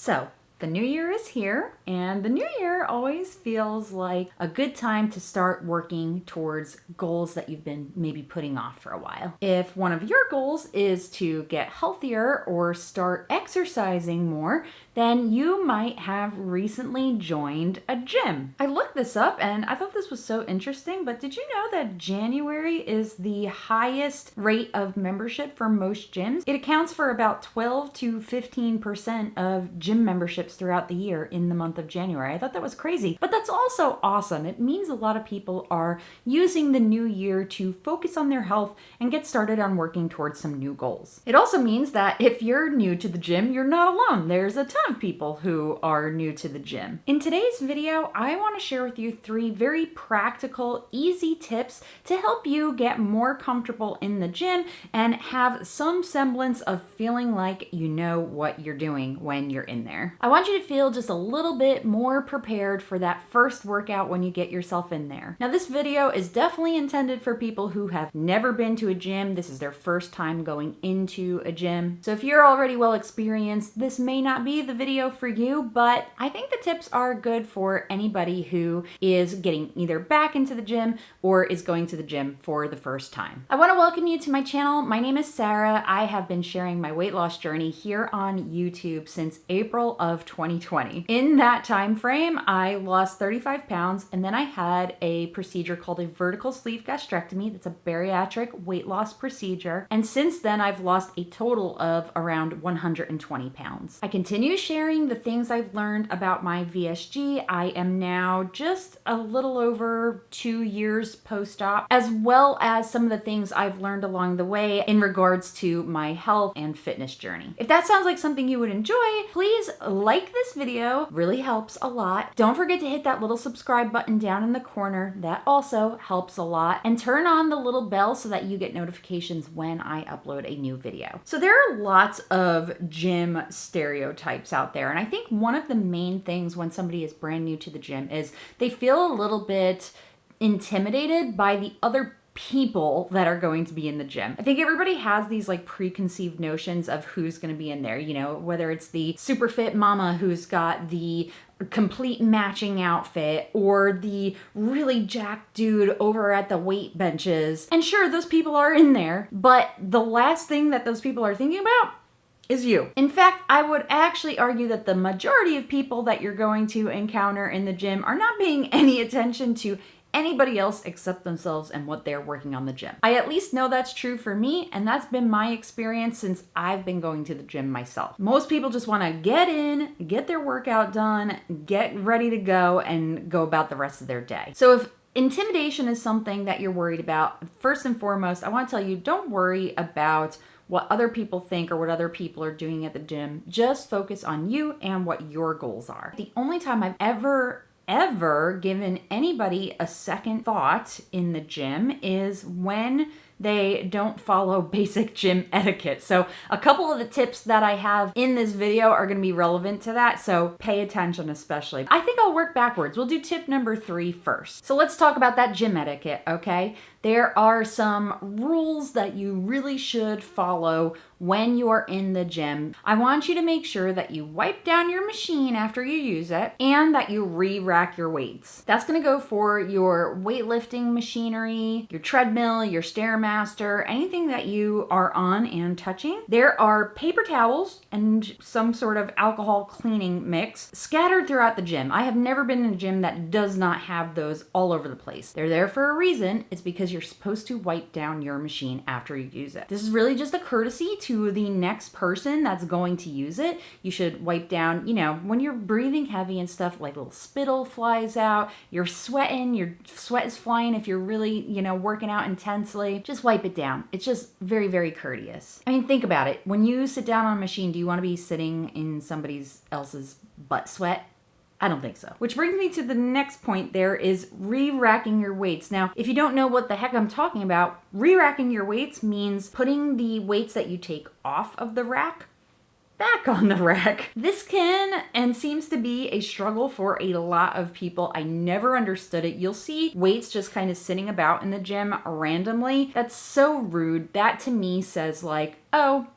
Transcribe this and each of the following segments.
So, the new year is here, and the new year always feels like a good time to start working towards goals that you've been maybe putting off for a while. If one of your goals is to get healthier or start exercising more, then you might have recently joined a gym. I looked this up and I thought this was so interesting, but did you know that January is the highest rate of membership for most gyms? It accounts for about 12 to 15% of gym memberships throughout the year in the month of January. I thought that was crazy, but that's also awesome. It means a lot of people are using the new year to focus on their health and get started on working towards some new goals. It also means that if you're new to the gym, you're not alone. There's a ton of people who are new to the gym. In today's video, I want to share with you 3 very practical, easy tips to help you get more comfortable in the gym and have some semblance of feeling like you know what you're doing when you're in there. I want you to feel just a little bit more prepared for that first workout when you get yourself in there. Now, this video is definitely intended for people who have never been to a gym. This is their first time going into a gym. So if you're already well experienced, this may not be the video for you, but I think the tips are good for anybody who is getting either back into the gym or is going to the gym for the first time. I want to welcome you to my channel. My name is Sarah. I have been sharing my weight loss journey here on YouTube since April of 2020. In that time frame, I lost 35 pounds and then I had a procedure called a vertical sleeve gastrectomy. That's a bariatric weight loss procedure. And since then, I've lost a total of around 120 pounds. I continue sharing the things I've learned about my VSG. I am now just a little over 2 years post-op, as well as some of the things I've learned along the way in regards to my health and fitness journey. If that sounds like something you would enjoy, please like this video. Really helps a lot. Don't forget to hit that little subscribe button down in the corner. That also helps a lot. And turn on the little bell so that you get notifications when I upload a new video. So there are lots of gym stereotypes out there. And I think one of the main things when somebody is brand new to the gym is they feel a little bit intimidated by the other people that are going to be in the gym. I think everybody has these like preconceived notions of who's going to be in there, you know, whether it's the super fit mama who's got the complete matching outfit or the really jacked dude over at the weight benches. And sure, those people are in there, but the last thing that those people are thinking about is you. In fact, I would actually argue that the majority of people that you're going to encounter in the gym are not paying any attention to anybody else except themselves and what they're working on the gym. I at least know that's true for me, and that's been my experience since I've been going to the gym myself. Most people just want to get in, get their workout done, get ready to go, and go about the rest of their day. So if intimidation is something that you're worried about, first and foremost, I want to tell you, don't worry about what other people think or what other people are doing at the gym. Just focus on you and what your goals are. The only time I've ever given anybody a second thought in the gym is when they don't follow basic gym etiquette. So a couple of the tips that I have in this video are going to be relevant to that, so pay attention especially. I think I'll work backwards. We'll do tip number 3 first. So let's talk about that gym etiquette, okay? There are some rules that you really should follow when you're in the gym. I want you to make sure that you wipe down your machine after you use it and that you re-rack your weights. That's going to go for your weightlifting machinery, your treadmill, your Stairmaster, anything that you are on and touching. There are paper towels and some sort of alcohol cleaning mix scattered throughout the gym. I have never been in a gym that does not have those all over the place. They're there for a reason. It's because you're supposed to wipe down your machine after you use it. This is really just a courtesy to the next person that's going to use it. You should wipe down, you know, when you're breathing heavy and stuff, like little spittle flies out, you're sweating, your sweat is flying if you're really, you know, working out intensely, just wipe it down. It's just very, very courteous. I mean, think about it. When you sit down on a machine, do you want to be sitting in somebody else's butt sweat? I don't think so. Which brings me to the next point there is re-racking your weights. Now, if you don't know what the heck I'm talking about, re-racking your weights means putting the weights that you take off of the rack back on the rack. This can and seems to be a struggle for a lot of people. I never understood it. You'll see weights just kind of sitting about in the gym randomly. That's so rude. That to me says like, oh,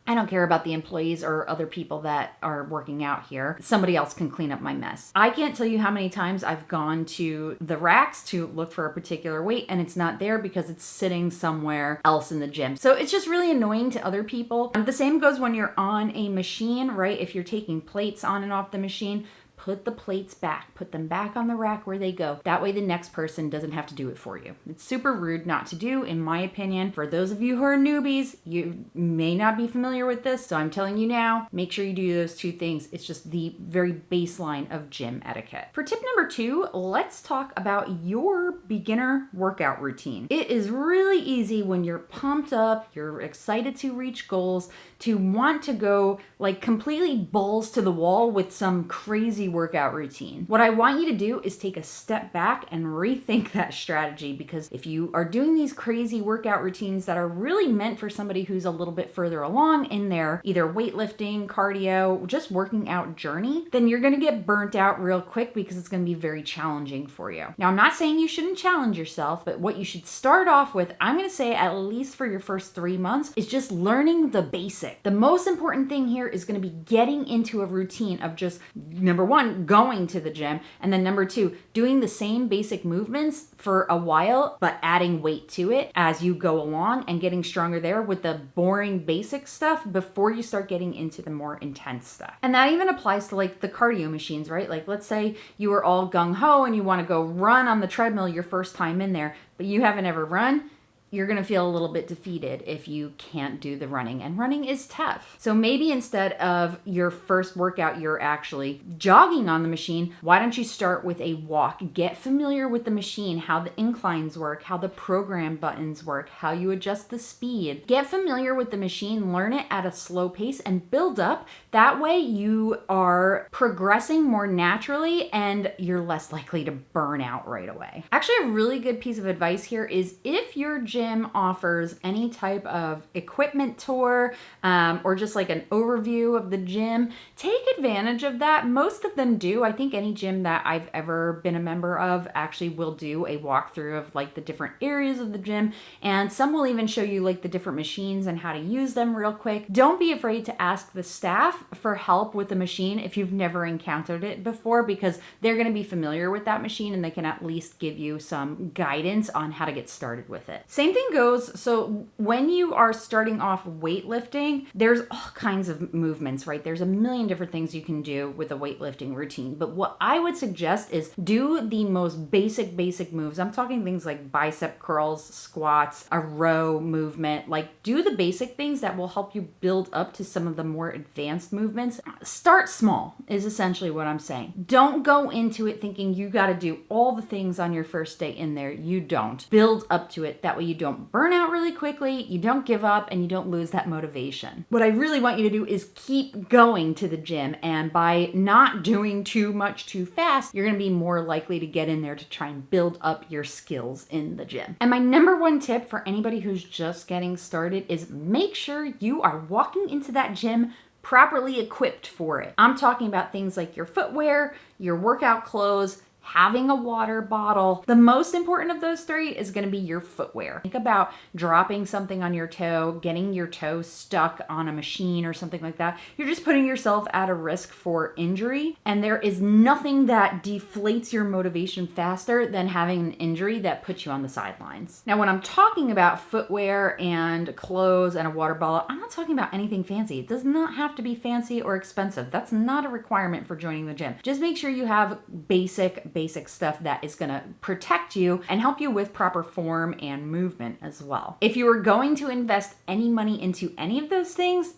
I don't care about the employees or other people that are working out here. Somebody else can clean up my mess. I can't tell you how many times I've gone to the racks to look for a particular weight and it's not there because it's sitting somewhere else in the gym. So it's just really annoying to other people. The same goes when you're on a machine, right? If you're taking plates on and off the machine, put the plates back. Put them back on the rack where they go. That way the next person doesn't have to do it for you. It's super rude not to do, in my opinion. For those of you who are newbies, you may not be familiar with this, so I'm telling you now, make sure you do those two things. It's just the very baseline of gym etiquette. For tip number 2, let's talk about your beginner workout routine. It is really easy when you're pumped up, you're excited to reach goals, to want to go like completely balls to the wall with some crazy workout routine. What I want you to do is take a step back and rethink that strategy, because if you are doing these crazy workout routines that are really meant for somebody who's a little bit further along in their either weightlifting, cardio, just working out journey, then you're going to get burnt out real quick because it's going to be very challenging for you. Now, I'm not saying you shouldn't challenge yourself, but what you should start off with, I'm going to say at least for your first 3 months, is just learning the basics. The most important thing here is going to be getting into a routine of just, number 1, going to the gym, and then number 2, doing the same basic movements for a while, but adding weight to it as you go along and getting stronger there with the boring basic stuff before you start getting into the more intense stuff. And that even applies to like the cardio machines, right? Like let's say you were all gung-ho and you want to go run on the treadmill your first time in there, but you haven't ever run. You're going to feel a little bit defeated if you can't do the running, and running is tough. So maybe instead of your first workout, you're actually jogging on the machine. Why don't you start with a walk? Get familiar with the machine, how the inclines work, how the program buttons work, how you adjust the speed. Get familiar with the machine, learn it at a slow pace and build up. That way you are progressing more naturally and you're less likely to burn out right away. Actually, a really good piece of advice here is if your gym offers any type of equipment tour or just like an overview of the gym, take advantage of that. Most of them do. I think any gym that I've ever been a member of actually will do a walkthrough of like the different areas of the gym, and some will even show you like the different machines and how to use them real quick. Don't be afraid to ask the staff for help with the machine if you've never encountered it before, because they're going to be familiar with that machine and they can at least give you some guidance on how to get started with it. Same thing goes, so when you are starting off weightlifting, there's all kinds of movements, right? There's a million different things you can do with a weightlifting routine, but what I would suggest is do the most basic moves. I'm talking things like bicep curls, squats, a row movement, like do the basic things that will help you build up to some of the more advanced movements. Start small is essentially what I'm saying. Don't go into it thinking you got to do all the things on your first day in there. You don't. Build up to it. That way you don't burn out really quickly, you don't give up, and you don't lose that motivation. What I really want you to do is keep going to the gym, and by not doing too much too fast, you're going to be more likely to get in there to try and build up your skills in the gym. And my number 1 tip for anybody who's just getting started is make sure you are walking into that gym properly equipped for it. I'm talking about things like your footwear, your workout clothes, having a water bottle. The most important of those 3 is going to be your footwear. Think about dropping something on your toe, getting your toe stuck on a machine or something like that. You're just putting yourself at a risk for injury, and there is nothing that deflates your motivation faster than having an injury that puts you on the sidelines. Now, when I'm talking about footwear and clothes and a water bottle, I'm not talking about anything fancy. It does not have to be fancy or expensive. That's not a requirement for joining the gym. Just make sure you have basic stuff that is going to protect you and help you with proper form and movement as well. If you are going to invest any money into any of those things,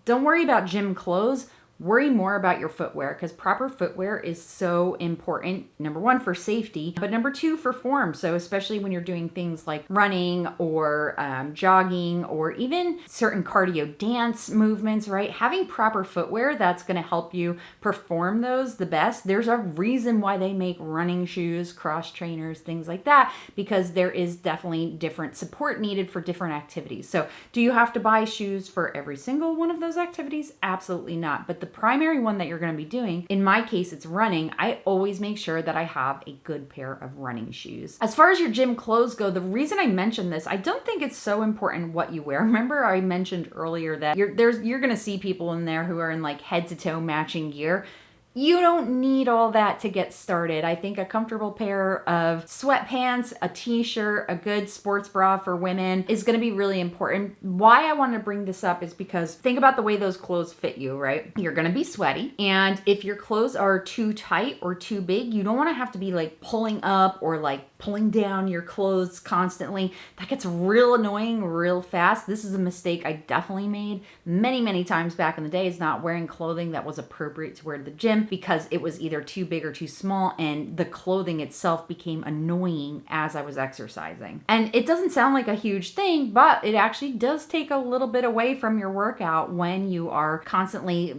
don't worry about gym clothes. Worry more about your footwear, because proper footwear is so important. Number 1, for safety, but number 2, for form. So especially when you're doing things like running or jogging or even certain cardio dance movements, right? Having proper footwear that's going to help you perform those the best. There's a reason why they make running shoes, cross trainers, things like that, because there is definitely different support needed for different activities. So do you have to buy shoes for every single one of those activities? Absolutely not. But the primary one that you're going to be doing, in my case, it's running, I always make sure that I have a good pair of running shoes. As far as your gym clothes go, the reason I mentioned this, I don't think it's so important what you wear. Remember I mentioned earlier that you're going to see people in there who are in like head to toe matching gear. You don't need all that to get started. I think a comfortable pair of sweatpants, a t-shirt, a good sports bra for women is going to be really important. Why I want to bring this up is because think about the way those clothes fit you, right? You're going to be sweaty. And if your clothes are too tight or too big, you don't want to have to be like pulling up or like pulling down your clothes constantly. That gets real annoying real fast. This is a mistake I definitely made many, many times back in the day, is not wearing clothing that was appropriate to wear to the gym, because it was either too big or too small, and the clothing itself became annoying as I was exercising. And it doesn't sound like a huge thing, but it actually does take a little bit away from your workout when you are constantly,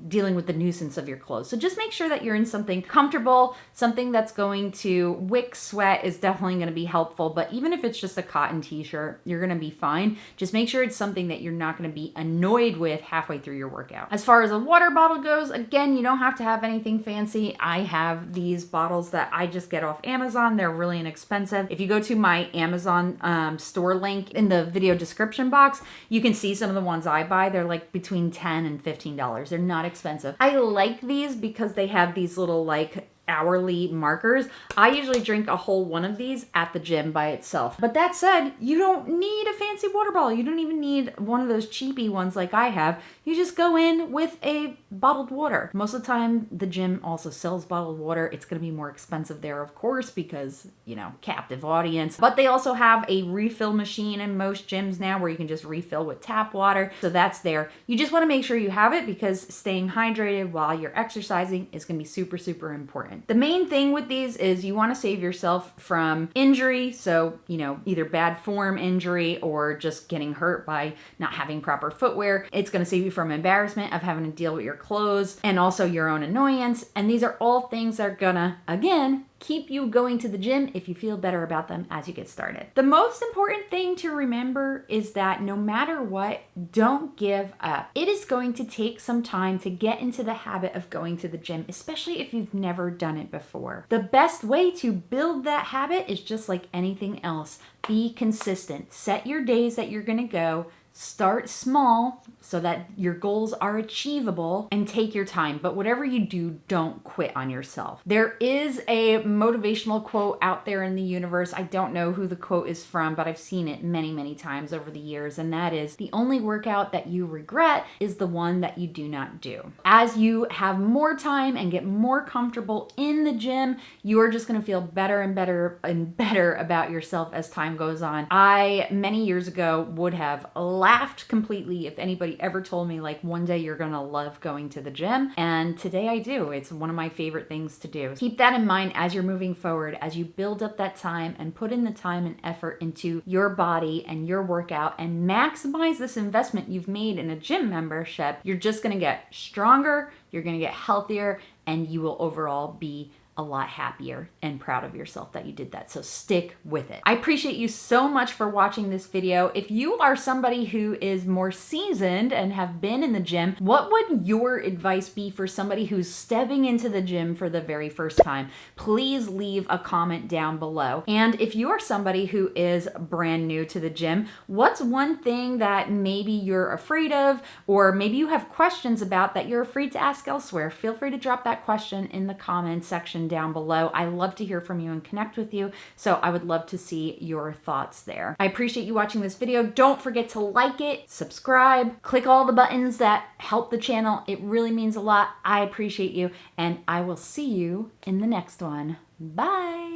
dealing with the nuisance of your clothes. So just make sure that you're in something comfortable, something that's going to wick sweat is definitely going to be helpful. But even if it's just a cotton t-shirt, you're going to be fine. Just make sure it's something that you're not going to be annoyed with halfway through your workout. As far as a water bottle goes, again, you don't have to have anything fancy. I have these bottles that I just get off Amazon. They're really inexpensive. If you go to my Amazon store link in the video description box, you can see some of the ones I buy. They're like between $10 and $15. They're not expensive. I like these because they have these little like hourly markers. I usually drink a whole one of these at the gym by itself. But that said, you don't need a fancy water bottle. You don't even need one of those cheapy ones like I have. You just go in with a bottled water. Most of the time, the gym also sells bottled water. It's going to be more expensive there, of course, because, captive audience. But they also have a refill machine in most gyms now where you can just refill with tap water. So that's there. You just want to make sure you have it because staying hydrated while you're exercising is going to be super, super important. The main thing with these is you want to save yourself from injury. So, either bad form injury or just getting hurt by not having proper footwear. It's going to save you from embarrassment of having to deal with your clothes and also your own annoyance. And these are all things that are gonna, again, keep you going to the gym if you feel better about them as you get started. The most important thing to remember is that no matter what, don't give up. It is going to take some time to get into the habit of going to the gym, especially if you've never done it before. The best way to build that habit is just like anything else. Be consistent. Set your days that you're gonna go. Start small so that your goals are achievable and take your time. But whatever you do, don't quit on yourself. There is a motivational quote out there in the universe. I don't know who the quote is from, but I've seen it many, many times over the years. And that is, the only workout that you regret is the one that you do not do. As you have more time and get more comfortable in the gym, you are just going to feel better and better and better about yourself as time goes on. I, many years ago, would have laughed completely if anybody ever told me like one day you're gonna love going to the gym, and today I do. It's one of my favorite things to do. Keep that in mind as you're moving forward, as you build up that time and put in the time and effort into your body and your workout and maximize this investment you've made in a gym membership. You're just gonna get stronger, you're gonna get healthier, and you will overall be a lot happier and proud of yourself that you did that. So stick with it. I appreciate you so much for watching this video. If you are somebody who is more seasoned and have been in the gym, what would your advice be for somebody who's stepping into the gym for the very first time? Please leave a comment down below. And if you are somebody who is brand new to the gym, what's one thing that maybe you're afraid of, or maybe you have questions about that you're afraid to ask elsewhere? Feel free to drop that question in the comment section down below. I love to hear from you and connect with you, so I would love to see your thoughts there. I appreciate you watching this video. Don't forget to like it, subscribe, click all the buttons that help the channel. It really means a lot. I appreciate you, and I will see you in the next one. Bye.